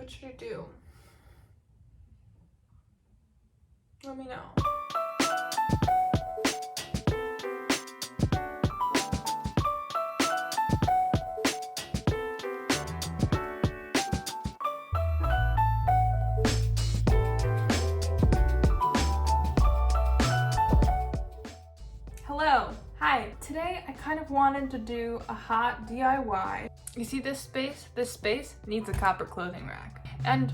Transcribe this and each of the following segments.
What should I do? Let me know. Hello, hi. Today I kind of wanted to do a hot DIY. You see this space? This space needs a copper clothing rack. And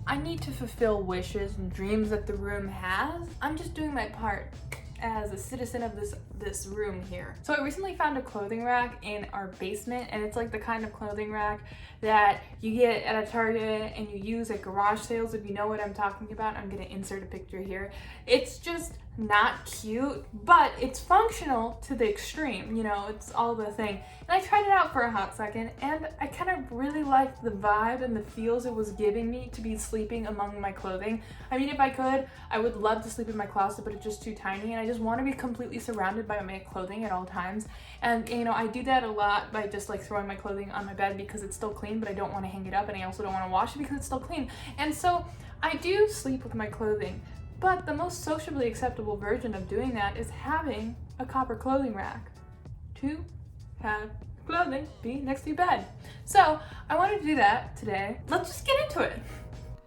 I need to fulfill wishes and dreams that the room has. I'm just doing my part as a citizen of this room here. So I recently found a clothing rack in our basement, and it's like the kind of clothing rack that you get at a Target and you use at garage sales. If you know what I'm talking about, I'm gonna insert a picture here. It's just not cute, but it's functional to the extreme, you know, it's all the thing. And I tried it out for a hot second, and I kind of really liked the vibe and the feels it was giving me to be sleeping among my clothing. I mean, if I could, I would love to sleep in my closet, but it's just too tiny, and I just want to be completely surrounded by my clothing at all times. And you know, I do that a lot by just like throwing my clothing on my bed because it's still clean, but I don't want to hang it up, and I also don't want to wash it because it's still clean. And so I do sleep with my clothing. But the most sociably acceptable version of doing that is having a copper clothing rack to have clothing be next to your bed. So I wanted to do that today. Let's just get into it.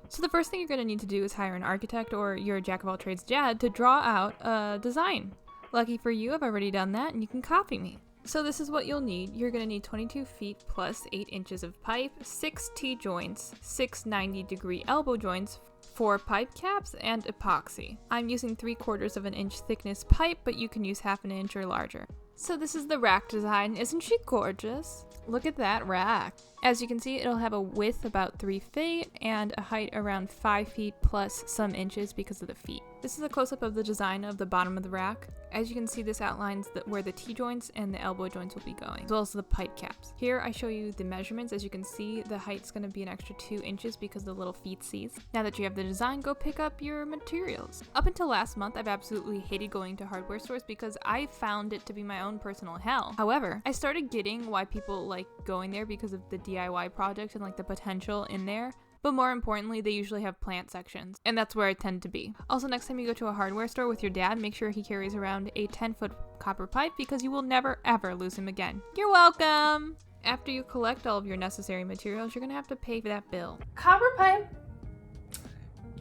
So the first thing you're going to need to do is hire an architect or your jack of all trades dad to draw out a design. Lucky for you, I've already done that and you can copy me. So this is what you'll need. You're going to need 22 feet plus 8 inches of pipe, 6 T-joints, 6 90-degree elbow joints, 4 pipe caps, and epoxy. I'm using 3/4 of an inch thickness pipe, but you can use half an inch or larger. So this is the rack design. Isn't she gorgeous? Look at that rack. As you can see, it'll have a width about 3 feet and a height around 5 feet plus some inches because of the feet. This is a close-up of the design of the bottom of the rack. As you can see, this outlines where the T-joints and the elbow joints will be going, as well as the pipe caps. Here I show you the measurements. As you can see, the height's going to be an extra 2 inches because of the little feetsies. Now that you have the design, go pick up your materials. Up until last month, I've absolutely hated going to hardware stores because I found it to be my own personal hell. However, I started getting why people like going there because of the DIY project and like the potential in there. But more importantly, they usually have plant sections, and that's where I tend to be. Also, next time you go to a hardware store with your dad, make sure he carries around a 10-foot copper pipe because you will never ever lose him again. You're welcome! After you collect all of your necessary materials, you're gonna have to pay for that bill. Copper pipe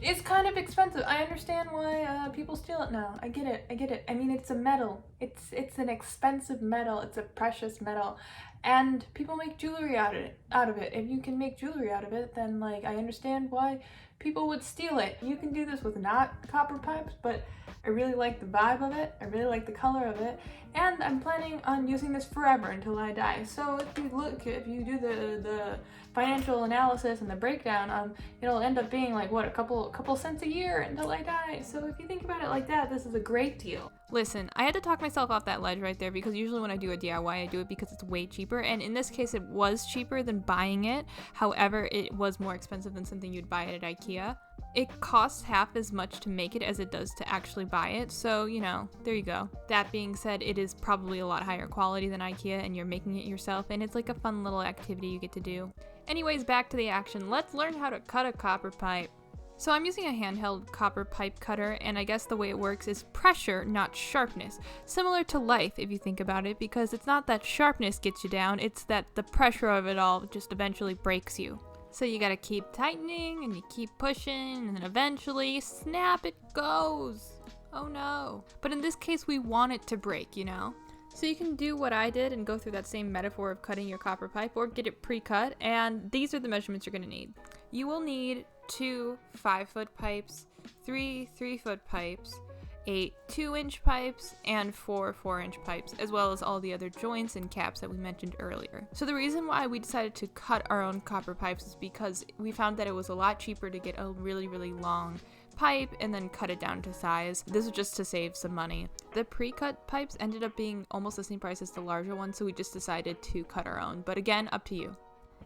is kind of expensive. I understand why people steal it now. I get it. I mean, it's a metal. It's an expensive metal. It's a precious metal. And people make jewelry out of it. If you can make jewelry out of it, then like I understand why people would steal it. You can do this with not copper pipes, but I really like the vibe of it. I really like the color of it. And I'm planning on using this forever until I die. So if you do the financial analysis and the breakdown, it'll end up being like what, a couple cents a year until I die. So if you think about it like that, this is a great deal. Listen, I had to talk myself off that ledge right there because usually when I do a DIY, I do it because it's way cheaper. And in this case, it was cheaper than buying it. However, it was more expensive than something you'd buy it at IKEA. It costs half as much to make it as it does to actually buy it. So, you know, there you go. That being said, it is probably a lot higher quality than IKEA and you're making it yourself. And it's like a fun little activity you get to do. Anyways, back to the action. Let's learn how to cut a copper pipe. So I'm using a handheld copper pipe cutter, and I guess the way it works is pressure, not sharpness. Similar to life, if you think about it, because it's not that sharpness gets you down, it's that the pressure of it all just eventually breaks you. So you gotta keep tightening, and you keep pushing, and then eventually, snap, it goes! Oh no. But in this case, we want it to break, you know? So you can do what I did and go through that same metaphor of cutting your copper pipe, or get it pre-cut, and these are the measurements you're gonna need. You will need 2 5-foot pipes, 3 3-foot pipes, 8 2-inch pipes, and 4 4-inch pipes, as well as all the other joints and caps that we mentioned earlier. So the reason why we decided to cut our own copper pipes is because we found that it was a lot cheaper to get a really, really long pipe and then cut it down to size. This was just to save some money. The pre-cut pipes ended up being almost the same price as the larger ones, so we just decided to cut our own. But again, up to you.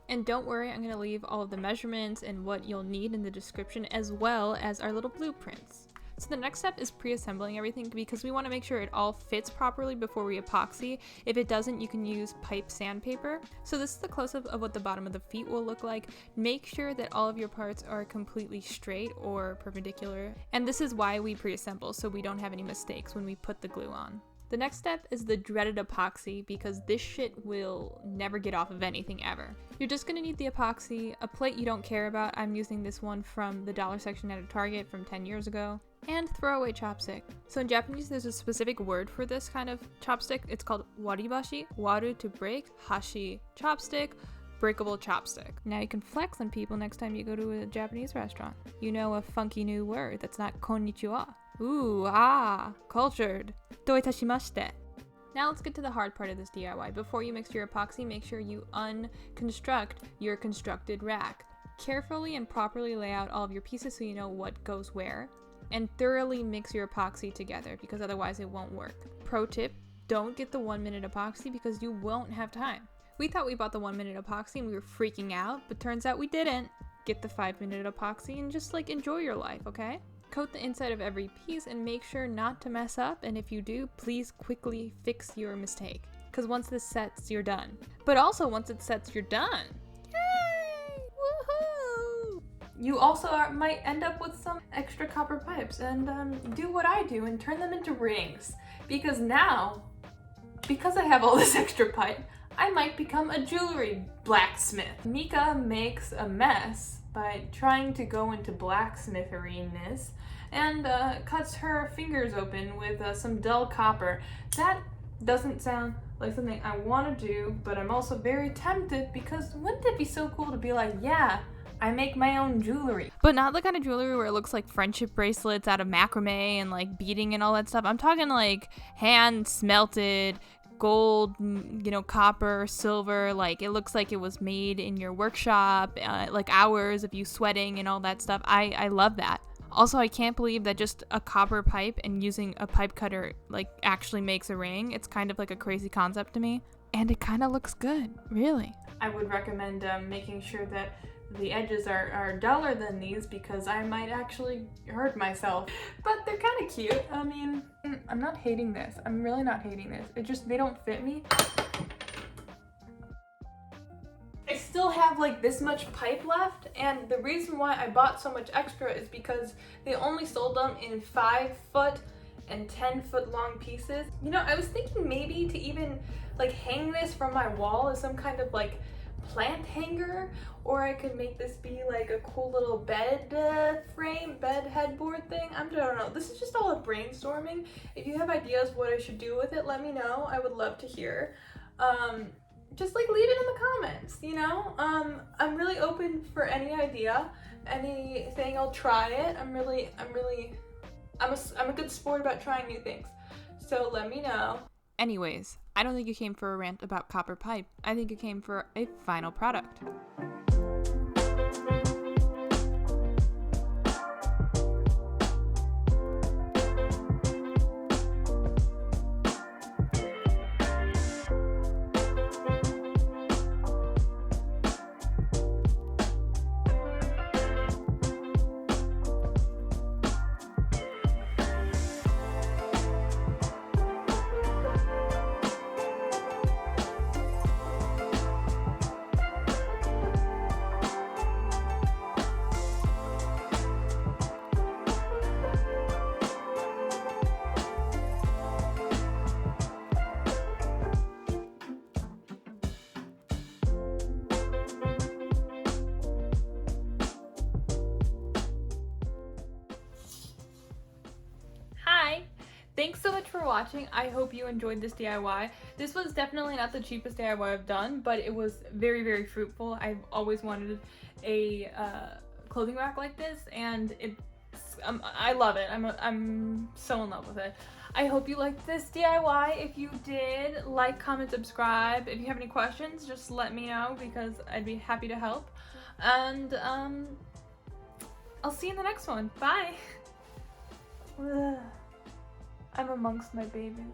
And don't worry, I'm going to leave all of the measurements and what you'll need in the description, as well as our little blueprints. So the next step is pre-assembling everything because we want to make sure it all fits properly before we epoxy. If it doesn't, you can use pipe sandpaper. So this is the close-up of what the bottom of the feet will look like. Make sure that all of your parts are completely straight or perpendicular. And this is why we pre-assemble, so we don't have any mistakes when we put the glue on. The next step is the dreaded epoxy because this shit will never get off of anything ever. You're just gonna need the epoxy, a plate you don't care about. I'm using this one from the dollar section at a Target from 10 years ago, and throwaway chopstick. So in Japanese, there's a specific word for this kind of chopstick. It's called waribashi, waru to break, hashi chopstick, breakable chopstick. Now you can flex on people next time you go to a Japanese restaurant. You know a funky new word that's not konnichiwa. Ooh, cultured. Dou itashimashite. Now let's get to the hard part of this DIY. Before you mix your epoxy, make sure you unconstruct your constructed rack. Carefully and properly lay out all of your pieces so you know what goes where, and thoroughly mix your epoxy together because otherwise it won't work. Pro tip, don't get the 1-minute epoxy because you won't have time. We thought we bought the 1-minute epoxy and we were freaking out, but turns out we didn't. Get the 5-minute epoxy and just enjoy your life, okay? Coat the inside of every piece and make sure not to mess up, and if you do, please quickly fix your mistake. Because once this sets, you're done. But also once it sets, you're done. Yay! Woohoo! You also might end up with some extra copper pipes and do what I do and turn them into rings. Because now, because I have all this extra pipe, I might become a jewelry blacksmith. Mika makes a mess by trying to go into blacksmitheriness and cuts her fingers open with some dull copper. That doesn't sound like something I want to do, but I'm also very tempted because wouldn't it be so cool to be like, yeah, I make my own jewelry. But not the kind of jewelry where it looks like friendship bracelets out of macrame and beading and all that stuff. I'm talking hand smelted gold, copper, silver, it looks like it was made in your workshop, hours of you sweating and all that stuff. I love that. Also, I can't believe that just a copper pipe and using a pipe cutter actually makes a ring. It's kind of a crazy concept to me, and it kind of looks good, really. I would recommend making sure that the edges are duller than these because I might actually hurt myself. But they're kind of cute. I mean, I'm not hating this. I'm really not hating this. It just, they don't fit me. I still have this much pipe left, and the reason why I bought so much extra is because they only sold them in 5-foot and 10-foot long pieces. I was thinking maybe to even hang this from my wall as some kind of plant hanger, or I could make this be a cool little bed frame, bed headboard thing. I don't know. This is just all a brainstorming. If you have ideas what I should do with it, let me know. I would love to hear. Just leave it in the comments, I'm really open for any idea, anything. I'll try it. I'm a good sport about trying new things. So let me know. Anyways, I don't think you came for a rant about copper pipe. I think you came for a final product. Thanks so much for watching. I hope you enjoyed this DIY. This was definitely not the cheapest DIY I've done, but it was very, very fruitful. I've always wanted a clothing rack like this, and I love it. I'm so in love with it. I hope you liked this DIY. If you did, like, comment, subscribe. If you have any questions, just let me know because I'd be happy to help. And I'll see you in the next one. Bye. I'm amongst my babies.